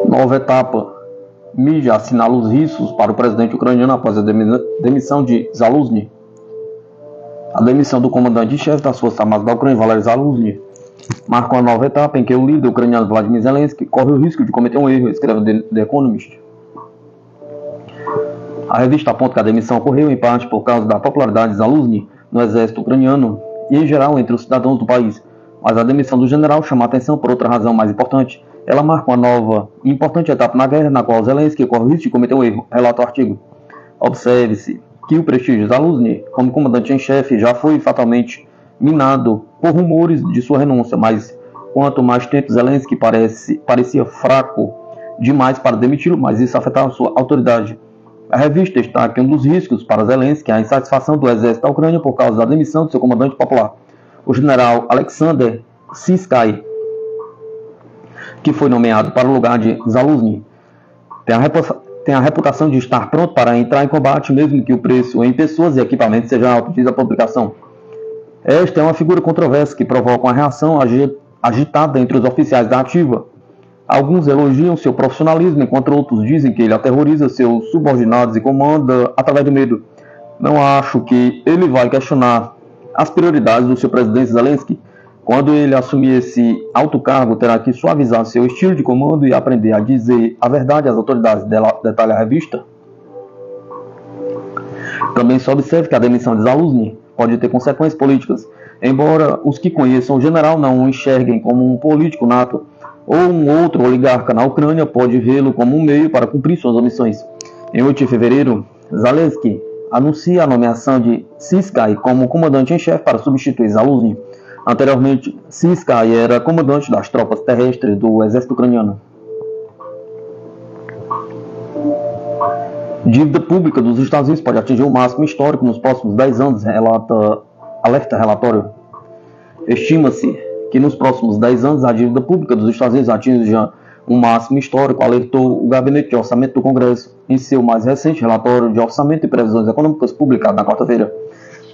Nova etapa. Mídia assinala os riscos para o presidente ucraniano após a demissão de Zaluzny. A demissão do comandante-chefe das Forças Armadas da Ucrânia, Valery Zaluzny, marca uma nova etapa em que o líder ucraniano Vladimir Zelensky corre o risco de cometer um erro, escreve The Economist. A revista aponta que a demissão ocorreu em parte por causa da popularidade de Zaluzny no exército ucraniano e em geral entre os cidadãos do país, mas a demissão do general chama a atenção por outra razão mais importante. Ela marca uma nova e importante etapa na guerra na qual Zelensky corre o risco de cometer um erro, relata o artigo. Observe-se que o prestígio de Zaluzny como comandante em chefe já foi fatalmente minado por rumores de sua renúncia, mas quanto mais tempo Zelensky parecia fraco demais para demiti-lo, mas isso afetava sua autoridade. A revista destaca que um dos riscos para Zelensky é a insatisfação do exército da Ucrânia por causa da demissão de seu comandante popular, o general Alexander Syrskyi, que foi nomeado para o lugar de Zaluzny. Tem a reputação de estar pronto para entrar em combate, mesmo que o preço em pessoas e equipamentos seja alto, diz a publicação. Esta é uma figura controversa que provoca uma reação agitada entre os oficiais da ativa. Alguns elogiam seu profissionalismo, enquanto outros dizem que ele aterroriza seus subordinados e comanda através do medo. Não acho que ele vai questionar as prioridades do seu presidente Zelensky. Quando ele assumir esse alto cargo, terá que suavizar seu estilo de comando e aprender a dizer a verdade às autoridades, detalha a revista. Também se observa que a demissão de Zaluzny pode ter consequências políticas, embora os que conheçam o general não o enxerguem como um político nato, ou um outro oligarca na Ucrânia pode vê-lo como um meio para cumprir suas omissões. Em 8 de fevereiro, Zelensky anuncia a nomeação de Syrskyi como comandante em chefe para substituir Zaluzny. Anteriormente, Syrskyi era comandante das tropas terrestres do exército ucraniano. Dívida pública dos Estados Unidos pode atingir o máximo histórico nos próximos 10 anos, alerta relatório. Estima-se que nos próximos 10 anos a dívida pública dos Estados Unidos atinja um máximo histórico, alertou o Gabinete de Orçamento do Congresso em seu mais recente relatório de orçamento e previsões econômicas publicado na quarta-feira.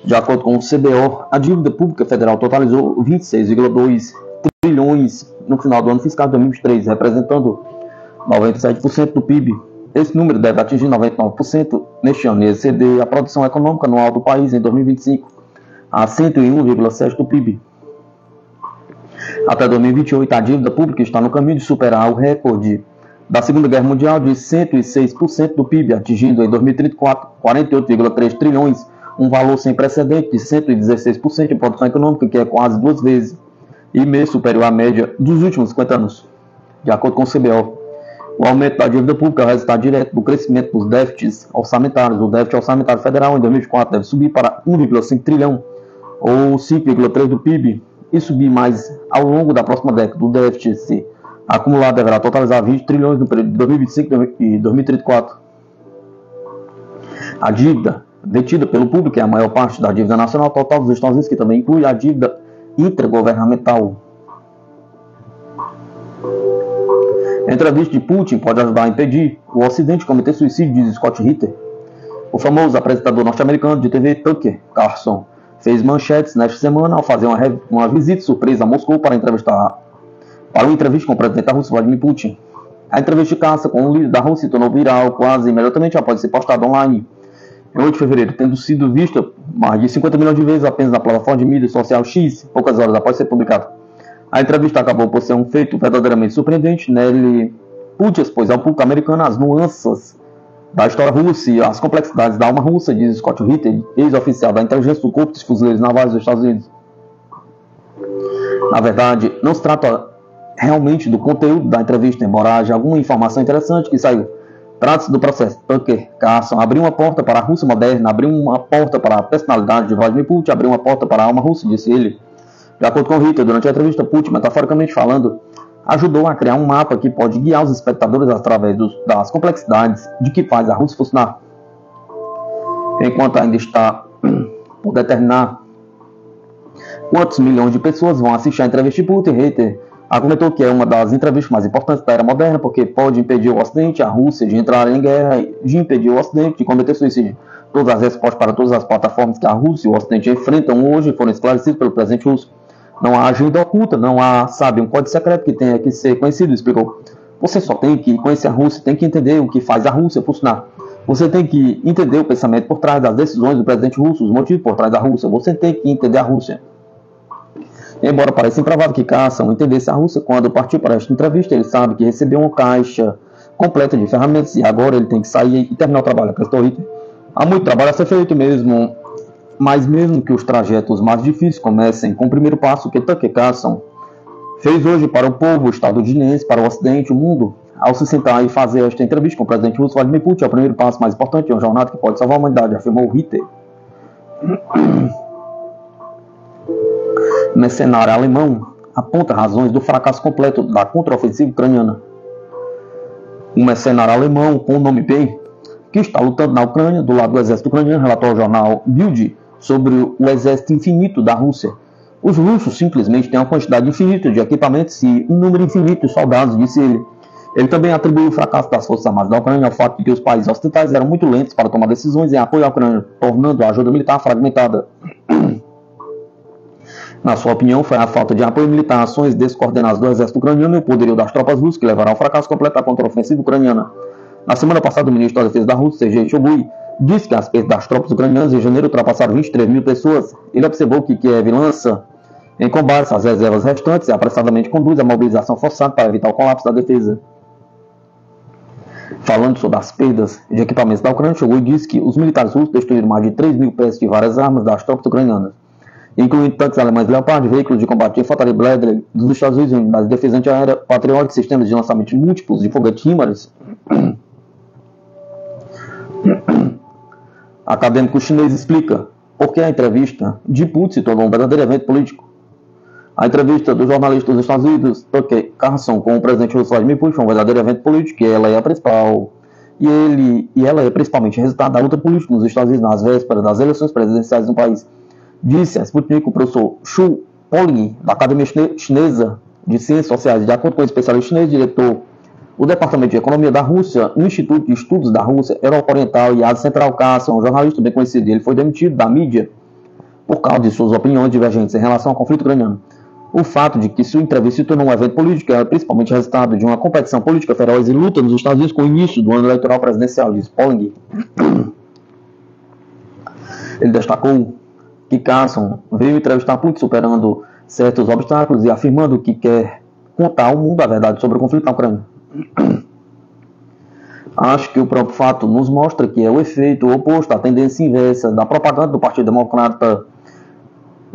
De acordo com o CBO, a dívida pública federal totalizou 26,2 trilhões no final do ano fiscal de 2023, representando 97% do PIB. Esse número deve atingir 99% neste ano e exceder a produção econômica anual do país em 2025 a 101,7% do PIB. Até 2028, a dívida pública está no caminho de superar o recorde da Segunda Guerra Mundial de 106% do PIB, atingindo em 2034 48,3 trilhões, um valor sem precedente de 116% de produção econômica, que é quase 2 vezes e meio superior à média dos últimos 50 anos. De acordo com o CBO, o aumento da dívida pública é o resultado direto do crescimento dos déficits orçamentários. O déficit orçamentário federal em 2024 deve subir para 1,5 trilhão, ou 5,3% do PIB, e subir mais ao longo da próxima década. O déficit acumulado deverá totalizar 20 trilhões no período de 2025 e 2034. A dívida detida pelo público é a maior parte da dívida nacional total dos Estados Unidos, que também inclui a dívida intergovernamental. A entrevista de Putin pode ajudar a impedir o Ocidente de cometer suicídio, diz Scott Ritter. O famoso apresentador norte-americano de TV Tucker Carlson fez manchetes nesta semana ao fazer uma visita surpresa a Moscou para uma entrevista com o presidente da Rússia, Vladimir Putin. A entrevista de caça com o líder da Rússia se tornou viral quase imediatamente após ser postada online. Em 8 de fevereiro, tendo sido vista mais de 50 milhões de vezes apenas na plataforma de mídia social X, poucas horas após ser publicado. A entrevista acabou por ser um feito verdadeiramente surpreendente. Nele, Putin expôs ao público americano as nuances da história russa e as complexidades da alma russa, diz Scott Ritter, ex-oficial da inteligência do Corpo dos Fuzileiros Navais dos Estados Unidos. Na verdade, não se trata realmente do conteúdo da entrevista, embora haja alguma informação interessante que saiu. Trata-se do processo. Tucker Carlson abriu uma porta para a Rússia moderna, abriu uma porta para a personalidade de Vladimir Putin, abriu uma porta para a alma russa, disse ele. De acordo com Ritter, durante a entrevista, Putin, metaforicamente falando, ajudou a criar um mapa que pode guiar os espectadores através das complexidades de que faz a Rússia funcionar. Enquanto ainda está por determinar quantos milhões de pessoas vão assistir a entrevista de Putin, Ritter argumentou que é uma das entrevistas mais importantes da era moderna, porque pode impedir o Ocidente, a Rússia, de entrar em guerra, de impedir o Ocidente de cometer suicídio. Todas as respostas para todas as plataformas que a Rússia e o Ocidente enfrentam hoje foram esclarecidas pelo presidente russo. Não há agenda oculta, não há, um código secreto que tenha que ser conhecido, explicou. Você só tem que conhecer a Rússia, tem que entender o que faz a Rússia funcionar. Você tem que entender o pensamento por trás das decisões do presidente russo, os motivos por trás da Rússia. Você tem que entender a Rússia. Embora pareça improvável que Carlson entendesse a Rússia, quando partiu para esta entrevista, ele sabe que recebeu uma caixa completa de ferramentas e agora ele tem que sair e terminar o trabalho, acrescentou Ritter. Há muito trabalho a ser feito mesmo, mas mesmo que os trajetos mais difíceis comecem com o primeiro passo que Tucker Carlson fez hoje para o povo estadunidense, para o Ocidente, o mundo, ao se sentar e fazer esta entrevista com o presidente russo Vladimir Putin, é o primeiro passo mais importante de uma jornada que pode salvar a humanidade, afirmou Ritter. O mercenário alemão aponta razões do fracasso completo da contraofensiva ucraniana. Um mercenário alemão com o nome P, que está lutando na Ucrânia, do lado do exército ucraniano, relatou ao jornal Bild sobre o exército infinito da Rússia. Os russos simplesmente têm uma quantidade infinita de equipamentos e um número infinito de soldados, disse ele. Ele também atribuiu o fracasso das forças armadas da Ucrânia ao fato de que os países ocidentais eram muito lentos para tomar decisões em apoio à Ucrânia, tornando a ajuda militar fragmentada. Na sua opinião, foi a falta de apoio militar, ações descoordenadas do exército ucraniano e o poderio das tropas russas que levaram ao fracasso completo da contraofensiva ucraniana. Na semana passada, o ministro da Defesa da Rússia, Sergei Shoigu, disse que as perdas das tropas ucranianas em janeiro ultrapassaram 23 mil pessoas. Ele observou que Kiev lança em combate às reservas restantes e apressadamente conduz a mobilização forçada para evitar o colapso da defesa. Falando sobre as perdas de equipamentos da Ucrânia, Shoigu disse que os militares russos destruíram mais de 3 mil peças de várias armas das tropas ucranianas, incluindo tanques alemães Leopard, veículos de combate de infantaria Bradley dos Estados Unidos, unidades de defesa antiaérea, Patriot, sistemas de lançamento múltiplos de foguetes HIMARS. Acadêmico chinês explica por que a entrevista de Putin se tornou um verdadeiro evento político. A entrevista do jornalista dos Estados Unidos, Tucker Carlson, com o presidente russo Vladimir Putin foi um verdadeiro evento político e ela é a principal. E ela é principalmente resultado da luta política nos Estados Unidos nas vésperas das eleições presidenciais no país. Disse a Sputnik o professor Xu Poling, da Academia Chinesa de Ciências Sociais. De acordo com o especialista chinês, diretor do Departamento de Economia da Rússia, no Instituto de Estudos da Rússia, Europa Oriental e Ásia Central, Carlson, um jornalista bem conhecido, ele foi demitido da mídia por causa de suas opiniões divergentes em relação ao conflito ucraniano. O fato de que sua entrevista se tornou um evento político é principalmente resultado de uma competição política feroz e luta nos Estados Unidos com o início do ano eleitoral presidencial, disse Poling. Ele destacou que Carlson veio entrevistar Putin superando certos obstáculos e afirmando que quer contar ao mundo a verdade sobre o conflito na Ucrânia. Acho que o próprio fato nos mostra que é o efeito oposto à tendência inversa da propaganda do Partido Democrata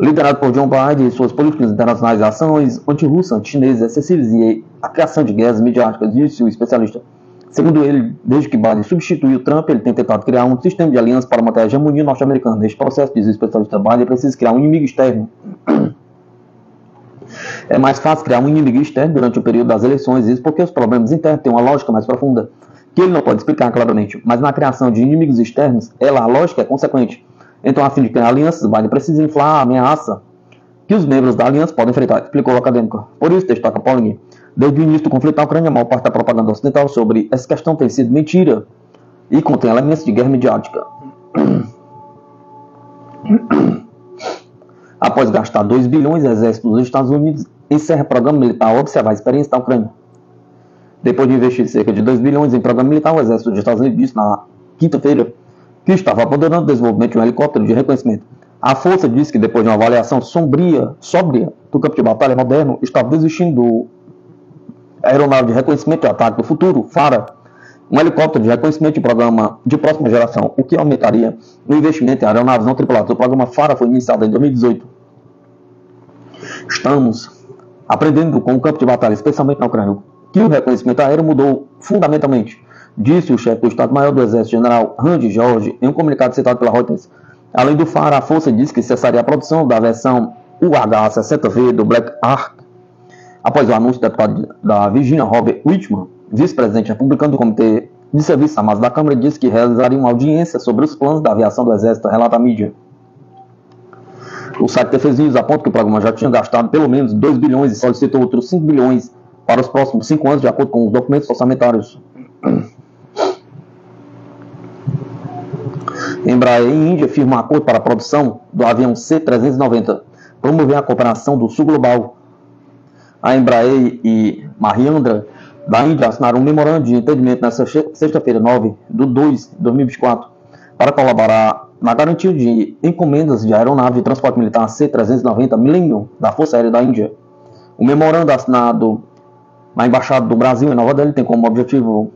liderado por John Biden e suas políticas internacionais de ações anti-russas, anti-chinesas excessivas e a criação de guerras midiáticas, disse o especialista. Segundo ele, desde que Biden substituiu Trump, ele tem tentado criar um sistema de aliança para manter a hegemonia norte-americana. Neste processo, diz o especialista, Biden precisa criar um inimigo externo. É mais fácil criar um inimigo externo durante o período das eleições, isso porque os problemas internos têm uma lógica mais profunda, que ele não pode explicar claramente, mas na criação de inimigos externos, a lógica é consequente. Então, a fim de criar alianças, Biden precisa inflar a ameaça que os membros da aliança podem enfrentar, explicou o acadêmico. Por isso, destaca Poling, desde o início do conflito na Ucrânia, a maior parte da propaganda ocidental sobre essa questão tem sido mentira e contém elementos de guerra midiática. Após gastar 2 bilhões, o exército dos Estados Unidos encerra programa militar ao observar a experiência da Ucrânia. Depois de investir cerca de 2 bilhões em programa militar, o exército dos Estados Unidos disse na quinta-feira que estava abandonando o desenvolvimento de um helicóptero de reconhecimento. A força disse que depois de uma avaliação sóbria do campo de batalha moderno, estava desistindo do aeronave de reconhecimento de ataque do futuro, FARA, um helicóptero de reconhecimento de programa de próxima geração, o que aumentaria o investimento em aeronaves não tripuladas. O programa FARA foi iniciado em 2018. Estamos aprendendo com o campo de batalha, especialmente na Ucrânia, que o reconhecimento aéreo mudou fundamentalmente, disse o chefe do Estado-Maior do Exército, General Randy George, em um comunicado citado pela Reuters. Além do FAR, a força disse que cessaria a produção da versão UH-60V do Black Hawk, após o anúncio do deputado da Virgínia, Robert Wittman, vice-presidente republicano do Comitê de Serviços Armados da Câmara, disse que realizaria uma audiência sobre os planos da aviação do Exército, relata a mídia. O site Defensa News aponta que o programa já tinha gastado pelo menos 2 bilhões e solicitou outros 5 bilhões para os próximos 5 anos, de acordo com os documentos orçamentários. Embraer e Índia firmam acordo para a produção do avião C-390, promover a cooperação do Sul Global. A Embraer e Mahindra da Índia assinaram um memorando de entendimento nesta sexta-feira, 9/2/2024, para colaborar na garantia de encomendas de aeronave de transporte militar C-390 Millennium da Força Aérea da Índia. O memorando assinado na Embaixada do Brasil em Nova Delhi tem como objetivo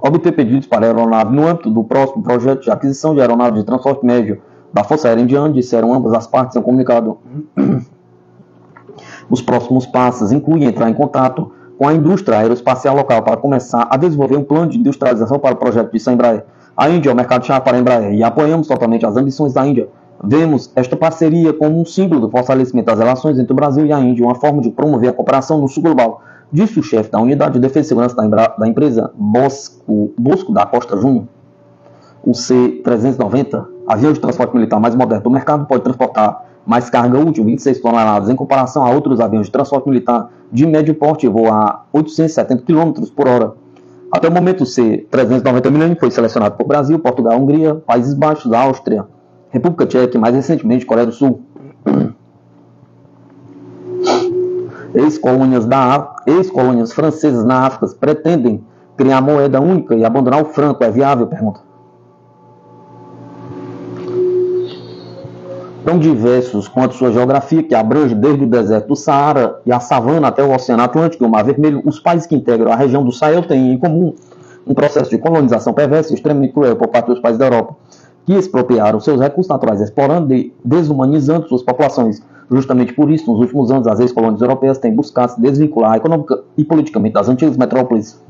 obter pedidos para a aeronave no âmbito do próximo projeto de aquisição de aeronave de transporte médio da Força Aérea Indiana, disseram ambas as partes em um comunicado. Os próximos passos incluem entrar em contato com a indústria aeroespacial local para começar a desenvolver um plano de industrialização para o projeto de Embraer. A Índia é o mercado-chave para a Embraer e apoiamos totalmente as ambições da Índia. Vemos esta parceria como um símbolo do fortalecimento das relações entre o Brasil e a Índia, uma forma de promover a cooperação no Sul Global, disse o chefe da Unidade de Defesa e Segurança da empresa, Bosco da Costa Júnior. O C-390, avião de transporte militar mais moderno do mercado, pode transportar mais carga útil, 26 toneladas, em comparação a outros aviões de transporte militar de médio porte e voa a 870 km por hora. Até o momento, o C-390 Millennium foi selecionado por Brasil, Portugal, Hungria, Países Baixos, Áustria, República Tcheca e mais recentemente Coreia do Sul. Ex-colônias francesas na África pretendem criar moeda única e abandonar o franco. É viável? Pergunta. Tão diversos quanto sua geografia, que abrange desde o deserto do Saara e a savana até o Oceano Atlântico e o Mar Vermelho, os países que integram a região do Sahel têm em comum um processo de colonização perversa e extremamente cruel por parte dos países da Europa, que expropriaram seus recursos naturais, explorando e desumanizando suas populações. Justamente por isso, nos últimos anos, as ex-colônias europeias têm buscado se desvincular econômica e politicamente das antigas metrópoles.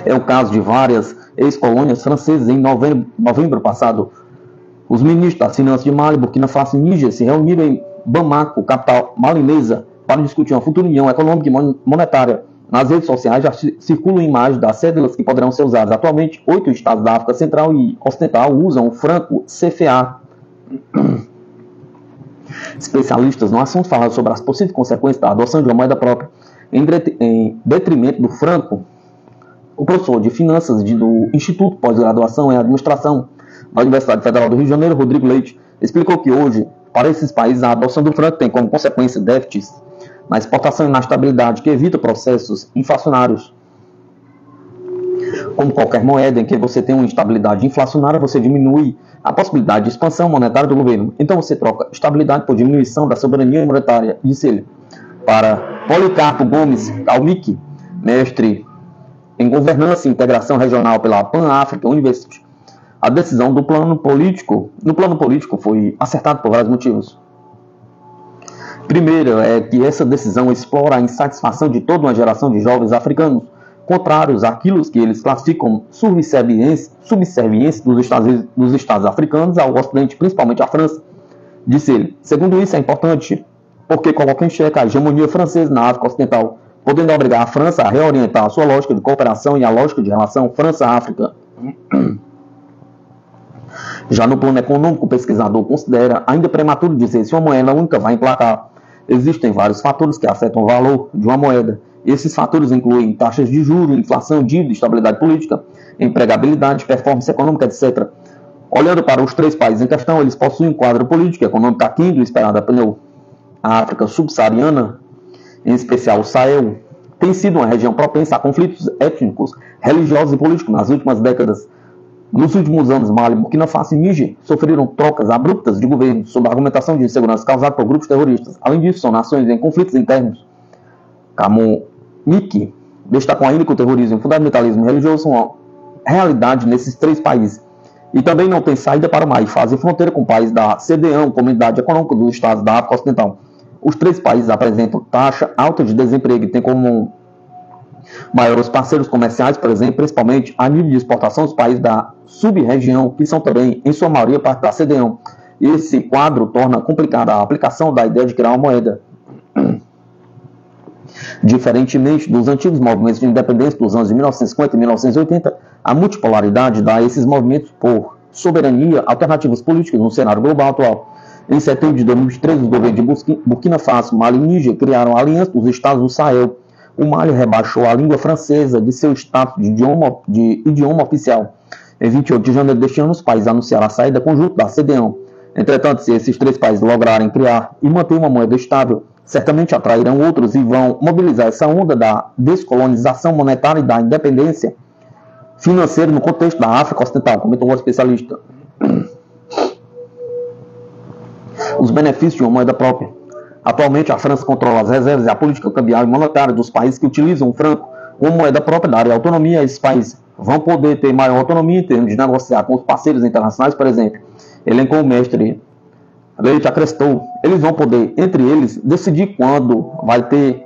É o caso de várias ex-colônias francesas. Em novembro passado, os ministros das Finanças de Mali, Burkina Faso e Níger se reuniram em Bamako, capital malinesa, para discutir uma futura união econômica e monetária. Nas redes sociais já circulam imagens das cédulas que poderão ser usadas. Atualmente, 8 estados da África Central e Ocidental usam o franco CFA. Especialistas no assunto falaram sobre as possíveis consequências da adoção de uma moeda própria em detrimento do franco. O professor de finanças do Instituto Pós-Graduação em Administração da Universidade Federal do Rio de Janeiro, Rodrigo Leite, explicou que hoje, para esses países, a adoção do franco tem como consequência déficits na exportação e na estabilidade, que evita processos inflacionários. Como qualquer moeda em que você tem uma instabilidade inflacionária, você diminui a possibilidade de expansão monetária do governo. Então você troca estabilidade por diminuição da soberania monetária, disse ele. Para Policarpo Gomes Kalmik, mestre em governança e integração regional pela Pan-Africa University, a decisão no plano político foi acertada por vários motivos. Primeiro é que essa decisão explora a insatisfação de toda uma geração de jovens africanos, contrários àquilo que eles classificam subserviência dos Estados africanos ao Ocidente, principalmente à França, disse ele. Segundo isso, é importante porque coloca em xeque a hegemonia francesa na África Ocidental, podendo obrigar a França a reorientar a sua lógica de cooperação e a lógica de relação França-África. Já no plano econômico, o pesquisador considera ainda prematuro dizer se uma moeda única vai emplacar. Existem vários fatores que afetam o valor de uma moeda. Esses fatores incluem taxas de juros, inflação, dívida, estabilidade política, empregabilidade, performance econômica, etc. Olhando para os 3 países em questão, eles possuem um quadro político e econômico aquém do esperado pela a África subsaariana, em especial o Sahel, tem sido uma região propensa a conflitos étnicos, religiosos e políticos nas últimas décadas. Nos últimos anos, Mali, Burkina Faso e Níger sofreram trocas abruptas de governo sob a argumentação de insegurança causada por grupos terroristas. Além disso, são nações em conflitos internos. Kamomiki destacou ainda que o terrorismo e o fundamentalismo religioso são uma realidade nesses 3 países e também não tem saída para o mar e fazem fronteira com o país da CDAO, Comunidade Econômica dos Estados da África Ocidental. Os três países apresentam taxa alta de desemprego e têm como maiores parceiros comerciais, por exemplo, principalmente a nível de exportação, os países da sub-região, que são também, em sua maioria, parte da CDE. Esse quadro torna complicada a aplicação da ideia de criar uma moeda. Diferentemente dos antigos movimentos de independência dos anos de 1950 e 1980, a multipolaridade dá a esses movimentos por soberania alternativas políticas no cenário global atual. Em setembro de 2013, os governos de Burkina Faso, Mali e Níger criaram a Aliança dos Estados do Sahel. O Mali rebaixou a língua francesa de seu status de idioma oficial. Em 28 de janeiro deste ano, os países anunciaram a saída conjunta da CDE. Entretanto, se esses três países lograrem criar e manter uma moeda estável, certamente atrairão outros e vão mobilizar essa onda da descolonização monetária e da independência financeira no contexto da África Ocidental, comentou o especialista. Os benefícios de uma moeda própria. Atualmente, a França controla as reservas e a política cambial e monetária dos países que utilizam o franco como moeda própria, da área autonomia. Esses países vão poder ter maior autonomia em termos de negociar com os parceiros internacionais, por exemplo. Elencou o mestre Leite, acrescentou, eles vão poder, entre eles, decidir quando vai ter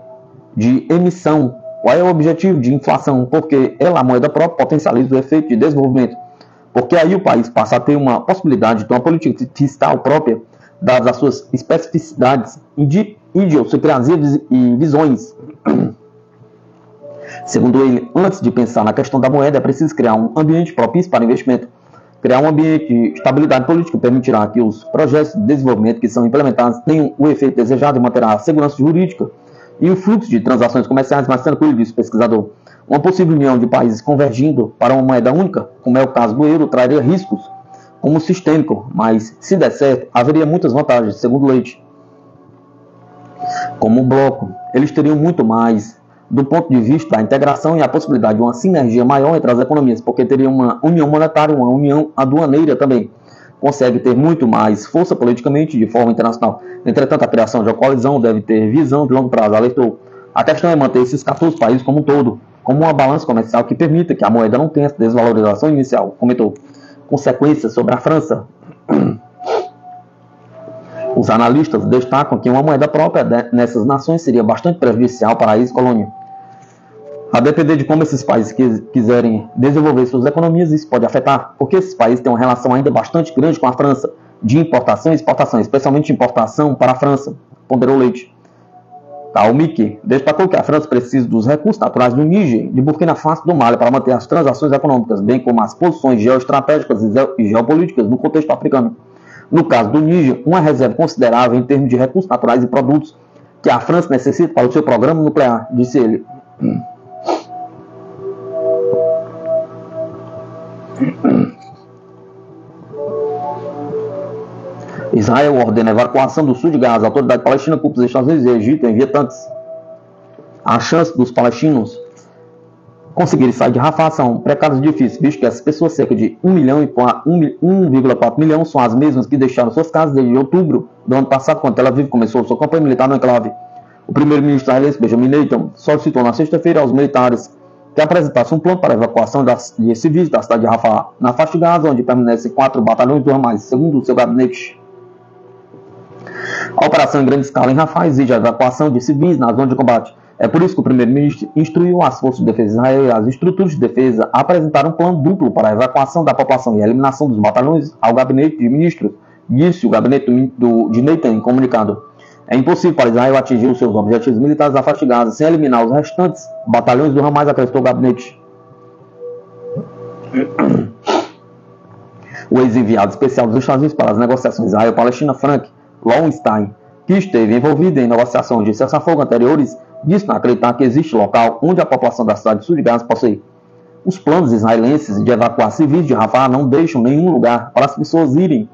de emissão, qual é o objetivo de inflação, porque ela, a moeda própria, potencializa o efeito de desenvolvimento. Porque aí o país passa a ter uma possibilidade de ter uma política fiscal própria, dadas as suas especificidades, idiosincrasias e visões. Segundo ele, antes de pensar na questão da moeda, é preciso criar um ambiente propício para investimento. Criar um ambiente de estabilidade política permitirá que os projetos de desenvolvimento que são implementados tenham o efeito desejado e manterá a segurança jurídica e o fluxo de transações comerciais mais tranquilo, disse o pesquisador. Uma possível união de países convergindo para uma moeda única, como é o caso do euro, traria riscos como sistêmico, mas, se der certo, haveria muitas vantagens, segundo Leite. Como bloco, eles teriam muito mais do ponto de vista da integração e a possibilidade de uma sinergia maior entre as economias, porque teria uma união monetária, uma união aduaneira também. Consegue ter muito mais força politicamente de forma internacional. Entretanto, a criação de uma coalizão deve ter visão de longo prazo, alertou. A questão é manter esses 14 países como um todo, como uma balança comercial que permita que a moeda não tenha essa desvalorização inicial, comentou. Consequências sobre a França. Os analistas destacam que uma moeda própria nessas nações seria bastante prejudicial para a ex-colônia. A depender de como esses países quiserem desenvolver suas economias, isso pode afetar, porque esses países têm uma relação ainda bastante grande com a França, de importação e exportação, especialmente importação para a França, ponderou Leite. O Mickey destacou que a França precisa dos recursos naturais do Níger, de Burkina Faso e do Mali para manter as transações econômicas, bem como as posições geoestratégicas e geopolíticas no contexto africano. No caso do Níger, uma reserva considerável em termos de recursos naturais e produtos que a França necessita para o seu programa nuclear, disse ele. Israel ordena a evacuação do sul de Gaza. A autoridade palestina culpa os Estados Unidos e Egito envia tanques. A chance dos palestinos conseguirem sair de Rafah são precários e difíceis, visto que essas pessoas, cerca de 1,4 milhão, são as mesmas que deixaram suas casas desde outubro do ano passado, quando Tel Aviv começou sua campanha militar no enclave. O primeiro-ministro israelense, Benjamin Netanyahu, solicitou na sexta-feira aos militares que apresentassem um plano para a evacuação de civis da cidade de Rafah, na faixa de Gaza, onde permanecem 4 batalhões do Hamas, segundo o seu gabinete. A operação em grande escala em Rafah exige a evacuação de civis na zona de combate. É por isso que o primeiro-ministro instruiu as forças de defesa de Israel e as estruturas de defesa a apresentar um plano duplo para a evacuação da população e a eliminação dos batalhões ao gabinete de ministros, disse o gabinete de Netanyahu em comunicado. É impossível para Israel atingir os seus objetivos militares na faixa de Gaza sem eliminar os restantes batalhões do Hamas, acrescentou o gabinete. O ex-enviado especial dos Estados Unidos para as negociações Israel-Palestina, Frank Lowenstein, que esteve envolvido em negociações de cessar-fogo anteriores, disse não acreditar que existe local onde a população da cidade de sul de Gaza possa ir. Os planos israelenses de evacuar civis de Rafah não deixam nenhum lugar para as pessoas irem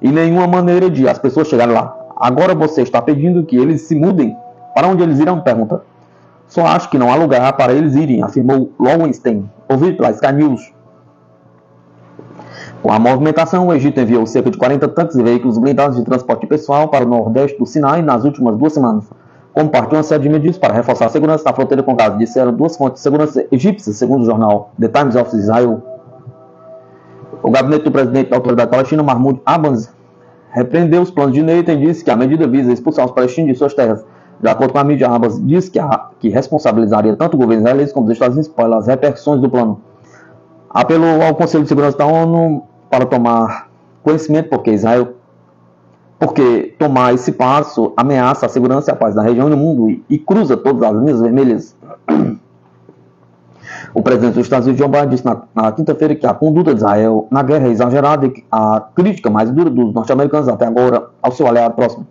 e nenhuma maneira de as pessoas chegarem lá. Agora você está pedindo que eles se mudem? Para onde eles irão? Pergunta. Só acho que não há lugar para eles irem, afirmou Lowenstein, ouvido pela Sky News. Com a movimentação, o Egito enviou cerca de 40 tanques e veículos blindados de transporte pessoal para o nordeste do Sinai nas últimas 2 semanas, como parte de uma série de medidas para reforçar a segurança na fronteira com Gaza, disseram 2 fontes de segurança egípcias, segundo o jornal The Times of Israel. O gabinete do presidente da autoridade palestina, Mahmoud Abbas, repreendeu os planos de Netanyahu e disse que a medida visa expulsar os palestinos de suas terras. De acordo com a mídia, Abbas disse que responsabilizaria tanto o governo israelense como os Estados Unidos pelas repercussões do plano. Apelou ao Conselho de Segurança da ONU para tomar conhecimento, porque tomar esse passo ameaça a segurança e a paz da região e do mundo e cruza todas as linhas vermelhas. O presidente dos Estados Unidos, Joe Biden, disse na quinta-feira que a conduta de Israel na guerra é exagerada e que a crítica mais dura dos norte-americanos até agora ao seu aliado próximo.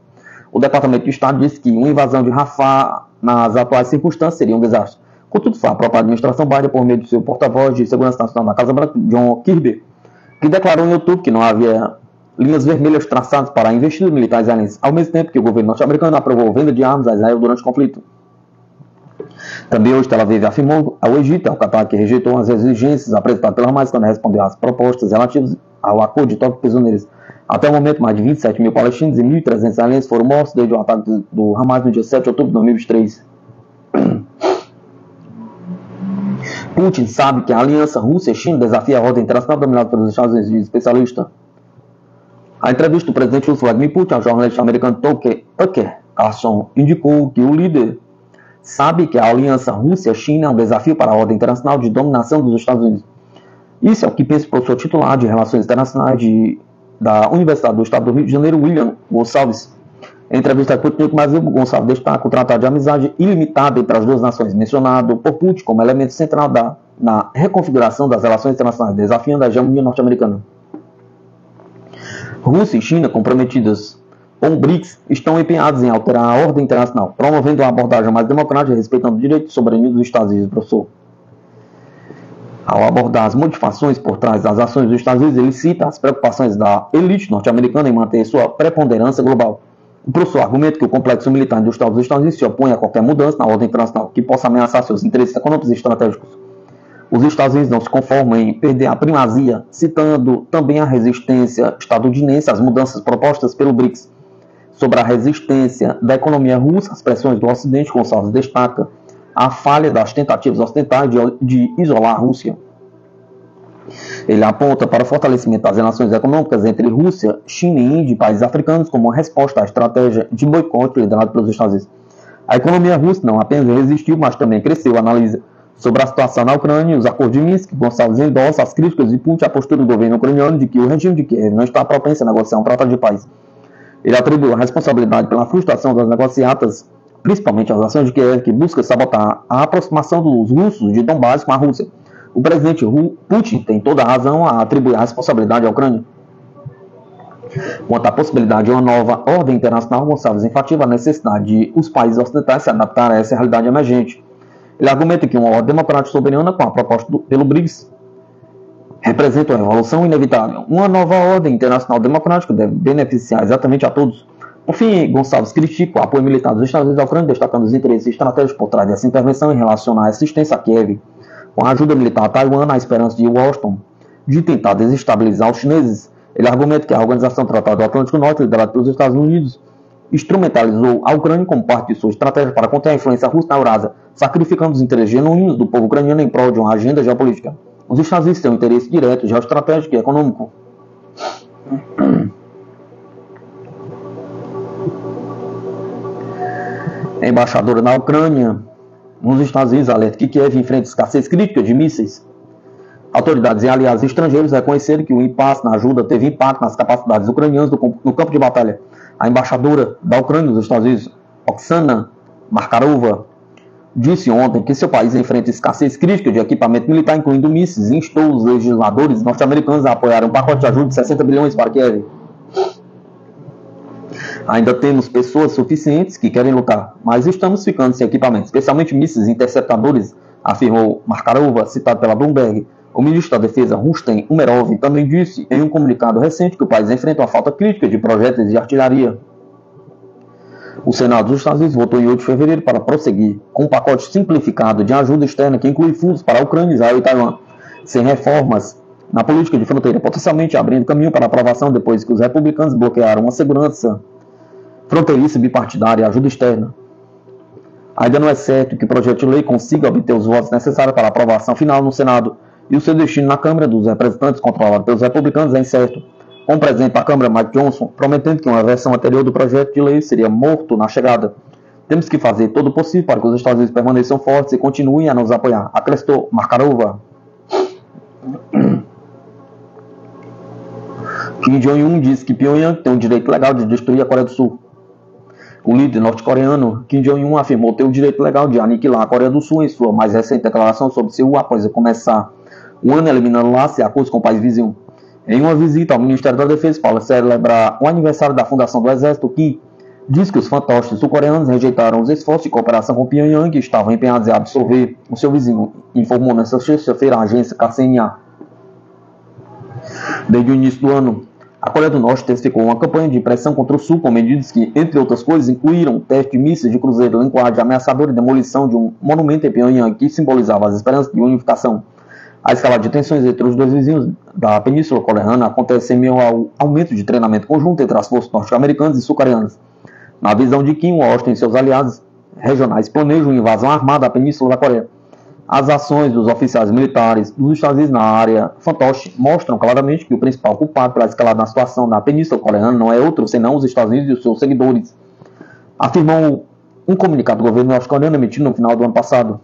O Departamento de Estado disse que uma invasão de Rafah nas atuais circunstâncias seria um desastre. Contudo, foi a própria administração Biden, por meio do seu porta-voz de Segurança Nacional da Casa Branca, John Kirby, que declarou em outubro que não havia linhas vermelhas traçadas para a investida militar israelense, ao mesmo tempo que o governo norte-americano aprovou a venda de armas a Israel durante o conflito. Também hoje, Tel Aviv afirmou ao Egito e ao Qatar que rejeitou as exigências apresentadas pela Hamas quando respondeu às propostas relativas ao acordo de troca de prisioneiros. Até o momento, mais de 27 mil palestinos e 1.300 israelenses foram mortos desde o ataque do Hamas no dia 7 de outubro de 2023. Putin sabe que a aliança Rússia-China desafia a ordem internacional dominada pelos Estados Unidos, diz especialista. A entrevista do presidente russo Vladimir Putin ao jornalista americano Tucker Carlson indicou que o líder sabe que a aliança Rússia-China é um desafio para a ordem internacional de dominação dos Estados Unidos. Isso é o que pensa o professor titular de Relações Internacionais da Universidade do Estado do Rio de Janeiro, William Gonçalves. Em entrevista com o Putin, Gonçalves destaca o tratado de amizade ilimitada entre as duas nações, mencionado por Putin como elemento central na reconfiguração das relações internacionais, desafiando a hegemonia norte-americana. Rússia e China, comprometidas com o BRICS, estão empenhados em alterar a ordem internacional, promovendo uma abordagem mais democrática e respeitando o direito de soberania dos Estados Unidos, professor. Ao abordar as modificações por trás das ações dos Estados Unidos, ele cita as preocupações da elite norte-americana em manter sua preponderância global. O professor argumenta que o complexo militar industrial dos Estados Unidos se opõe a qualquer mudança na ordem internacional que possa ameaçar seus interesses econômicos e estratégicos. Os Estados Unidos não se conformam em perder a primazia, citando também a resistência estadunidense às mudanças propostas pelo BRICS. Sobre a resistência da economia russa às pressões do Ocidente, Gonçalves destaca a falha das tentativas ocidentais de isolar a Rússia. Ele aponta para o fortalecimento das relações econômicas entre Rússia, China e Índia e países africanos como uma resposta à estratégia de boicote liderada pelos Estados Unidos. A economia russa não apenas resistiu, mas também cresceu. Analisa sobre a situação na Ucrânia e os acordos de Minsk. Gonçalves endossa as críticas de Putin à postura do governo ucraniano de que o regime de Kiev não está propenso a negociar um tratado de paz. Ele atribuiu a responsabilidade pela frustração das negociatas, principalmente as ações de Kiev, que busca sabotar a aproximação dos russos de Donbass com a Rússia. O presidente Putin tem toda a razão a atribuir a responsabilidade à Ucrânia. Quanto à possibilidade de uma nova ordem internacional, Gonçalves enfatiza a necessidade de os países ocidentais se adaptarem a essa realidade emergente. Ele argumenta que uma ordem democrática soberana, com a proposta pelo BRICS, representa uma evolução inevitável. Uma nova ordem internacional democrática deve beneficiar exatamente a todos. Por fim, Gonçalves critica o apoio militar dos Estados Unidos à Ucrânia, destacando os interesses estratégicos por trás dessa intervenção em relação à assistência a Kiev, com a ajuda militar a Taiwan, na esperança de Washington de tentar desestabilizar os chineses. Ele argumenta que a Organização do Tratado do Atlântico Norte, liderada pelos Estados Unidos, instrumentalizou a Ucrânia como parte de sua estratégia para conter a influência russa na Eurásia, sacrificando os interesses genuínos do povo ucraniano em prol de uma agenda geopolítica. Os Estados Unidos têm um interesse direto, geoestratégico e econômico. A embaixadora na Ucrânia, nos Estados Unidos, alerta que Kiev enfrenta escassez crítica de mísseis. Autoridades e aliados estrangeiros reconheceram que o impasse na ajuda teve impacto nas capacidades ucranianas no campo de batalha. A embaixadora da Ucrânia nos Estados Unidos, Oksana Markarova, disse ontem que seu país enfrenta escassez crítica de equipamento militar, incluindo mísseis, e instou os legisladores norte-americanos a apoiar um pacote de ajuda de 60 bilhões para Kiev. Ainda temos pessoas suficientes que querem lutar, mas estamos ficando sem equipamento, especialmente mísseis interceptadores, afirmou Markarova, citado pela Bloomberg. O ministro da Defesa, Rustem Umerov, também disse em um comunicado recente que o país enfrenta uma falta crítica de projéteis de artilharia. O Senado dos Estados Unidos votou em 8 de fevereiro para prosseguir com um pacote simplificado de ajuda externa que inclui fundos para a Ucrânia, Israel e Taiwan, sem reformas na política de fronteira, potencialmente abrindo caminho para aprovação depois que os republicanos bloquearam uma segurança fronteiriça bipartidária e ajuda externa. Ainda não é certo que o projeto de lei consiga obter os votos necessários para a aprovação final no Senado, e o seu destino na Câmara dos Representantes, controlado pelos republicanos, é incerto. com o presidente da Câmara, Mike Johnson, prometendo que uma versão anterior do projeto de lei seria morto na chegada. Temos que fazer todo o possível para que os Estados Unidos permaneçam fortes e continuem a nos apoiar, acrescentou Markarova. Kim Jong-un disse que Pyongyang tem o direito legal de destruir a Coreia do Sul. O líder norte-coreano Kim Jong-un afirmou ter o direito legal de aniquilar a Coreia do Sul em sua mais recente declaração sobre Seul após começar o ano eliminando laços e acordos com o país vizinho. Em uma visita ao Ministério da Defesa para celebrar o aniversário da fundação do Exército, Kim diz que os fantoches sul-coreanos rejeitaram os esforços de cooperação com Pyongyang e estavam empenhados em absorver o seu vizinho, informou nesta sexta-feira a agência KCNA. Desde o início do ano, a Coreia do Norte intensificou uma campanha de pressão contra o Sul com medidas que, entre outras coisas, incluíram o teste de mísseis de cruzeiro Lanquad ameaçador e demolição de um monumento em Pyongyang que simbolizava as esperanças de unificação. A escalada de tensões entre os dois vizinhos da Península Coreana acontece em meio ao aumento de treinamento conjunto entre as forças norte-americanas e sul-coreanas. Na visão de Kim, Washington e seus aliados regionais planejam uma invasão armada à Península da Coreia. As ações dos oficiais militares dos Estados Unidos na área fantoche mostram claramente que o principal culpado pela escalada na situação na Península Coreana não é outro senão os Estados Unidos e os seus seguidores, afirmou um comunicado do governo norte-coreano emitido no final do ano passado.